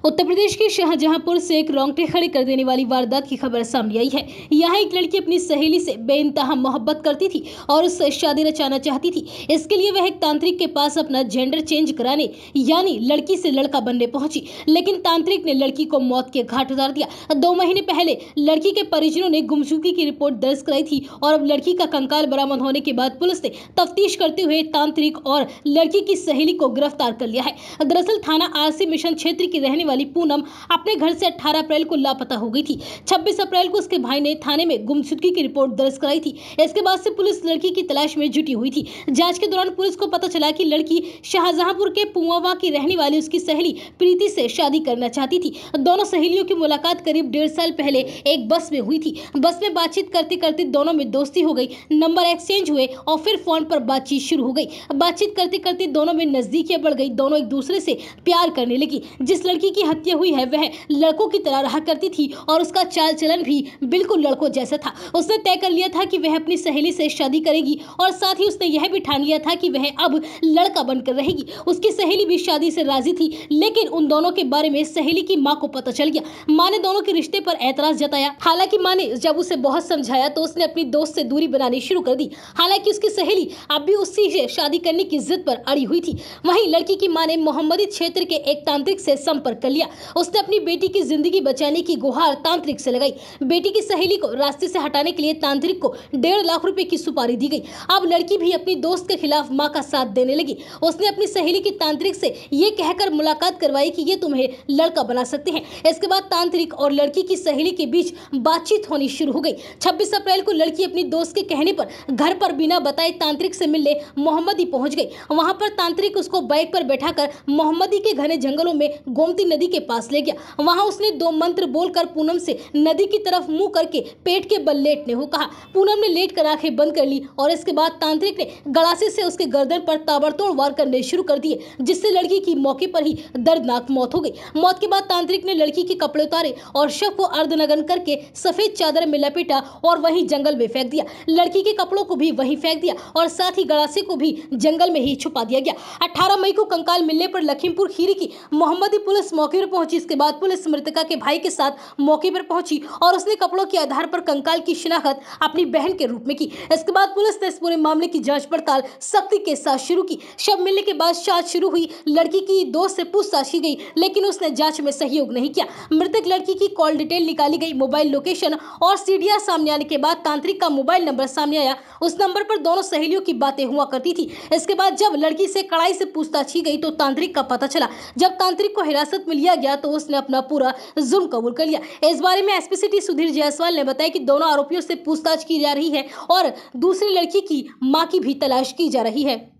उत्तर प्रदेश के शाहजहांपुर से एक रोंगटे खड़े कर देने वाली वारदात की खबर सामने आई है। यहाँ एक लड़की अपनी सहेली से बेइंतहा मोहब्बत करती थी और उससे शादी रचाना चाहती थी। इसके लिए वह एक तांत्रिक के पास अपना जेंडर चेंज कराने यानी लड़की से लड़का बनने पहुंची, लेकिन तांत्रिक ने लड़की को मौत के घाट उतार दिया। 2 महीने पहले लड़की के परिजनों ने गुमशुदगी की रिपोर्ट दर्ज कराई थी और अब लड़की का कंकाल बरामद होने के बाद पुलिस ने तफ्तीश करते हुए तांत्रिक और लड़की की सहेली को गिरफ्तार कर लिया है। दरअसल थाना आरसी मिशन क्षेत्र की रहने वाली पूनम अपने घर से 18 अप्रैल को लापता हो गई थी। 26 अप्रैल को उसके भाई ने थाने में गुमशुदगी की रिपोर्ट दर्ज कराई थी। इसके बाद से पुलिस लड़की की तलाश में जुटी हुई थी। जांच के दौरान पुलिस को पता चला कि लड़की शाहजहांपुर के पुआवा की रहने वाली उसकी सहेली प्रीति से शादी करना चाहती थी। दोनों सहेलियों की मुलाकात करीब 1.5 साल पहले एक बस में हुई थी। बस में बातचीत करते करते दोनों में दोस्ती हो गई, नंबर एक्सचेंज हुए और फिर फोन पर बातचीत शुरू हो गई। बातचीत करते करते दोनों में नजदीकियां बढ़ गई। दोनों एक दूसरे से प्यार करने लगी। जिस लड़की की हत्या हुई है वह लड़कों की तरह रहा करती थी और उसका चाल चलन भी बिल्कुल लड़कों जैसा था। उसने तय कर लिया था कि वह अपनी सहेली से शादी करेगी और साथ ही उसने यह भी ठान लिया था कि वह अब लड़का बनकर रहेगी। उसकी सहेली भी शादी से राजी थी, लेकिन उन दोनों के बारे में सहेली की मां को पता चल गया। मां ने दोनों के रिश्ते पर एतराज जताया। हालांकि मां ने जब उसे बहुत समझाया तो उसने अपनी दोस्त से दूरी बनानी शुरू कर दी। हालांकि उसकी सहेली अब भी उसी से शादी करने की जिद पर अड़ी हुई थी। वहीं लड़की की मां ने मोहम्मदी क्षेत्र के एक तांत्रिक से संपर्क कर लिया। उसने अपनी बेटी की जिंदगी बचाने की गुहार तांत्रिक से लगाई। बेटी की सहेली को रास्ते से हटाने के लिए तांत्रिक को 1.5 लाख रुपए की सुपारी दी गई। अब लड़की भी अपनी दोस्त के खिलाफ मां का साथ देने लगी। उसने अपनी सहेली की तांत्रिक से ये कहकर मुलाकात करवाई कि ये तुम्हें लड़का बना सकते हैं। इसके बाद तांत्रिक और लड़की की सहेली के बीच बातचीत होनी शुरू हो गई। 26 अप्रैल को लड़की अपनी दोस्त के कहने पर घर पर बिना बताए तांत्रिक से मिलने मोहम्मदी पहुंच गई। वहां पर तांत्रिक उसको बाइक पर बैठाकर मोहम्मदी के घने जंगलों में गोमती नदी के पास ले गया। वहां उसने 2 मंत्र बोलकर पूनम से नदी की तरफ मुंह करके पेट के बल लेटने को कहा। पूनम ने लेटकर आंखें बंद कर ली और इसके बाद तांत्रिक ने गड़ासे से उसके गर्दन पर ताबड़तोड़ वार करने शुरू कर दिए, जिससे लड़की की मौके पर ही दर्दनाक मौत हो गई। मौत के बाद तांत्रिक ने लड़की के कपड़े उतारे और शव को अर्धनग्न करके सफेद चादर में लपेटा और वहीं जंगल में फेंक दिया। लड़की के कपड़ों को भी वहीं फेंक दिया और साथ ही गड़ासे को भी जंगल में ही छुपा दिया गया। 18 मई को कंकाल मिलने पर लखीमपुर खीरी की मोहम्मदी पुलिस मौके पर पहुंची। इसके बाद पुलिस मृतका के भाई के साथ मौके पर पहुंची और उसने कपड़ों के आधार पर कंकाल की शिनाख्त अपनी बहन के रूप में की। इसके बाद पुलिस ने इस पूरे मामले की जांच पड़ताल सख्ती के साथ शुरू की। शव मिलने के बाद जांच शुरू हुई। लड़की की दोस्त से पूछताछ की गई, लेकिन उसने जांच में सहयोग नहीं किया। मृतक लड़की की कॉल डिटेल निकाली गई। मोबाइल लोकेशन और सीडीआर सामने आने के बाद तांत्रिक का मोबाइल नंबर सामने आया। उस नंबर पर दोनों सहेलियों की बातें हुआ करती थी। इसके बाद जब लड़की से कड़ाई से पूछताछ की गई तो तांत्रिक का पता चला। जब तांत्रिक को हिरासत में लिया गया तो उसने अपना पूरा जुर्म कबूल कर लिया। इस बारे में एसपी सिटी सुधीर जायसवाल ने बताया कि दोनों आरोपियों से पूछताछ की जा रही है और दूसरी लड़की की मां की भी तलाश की जा रही है।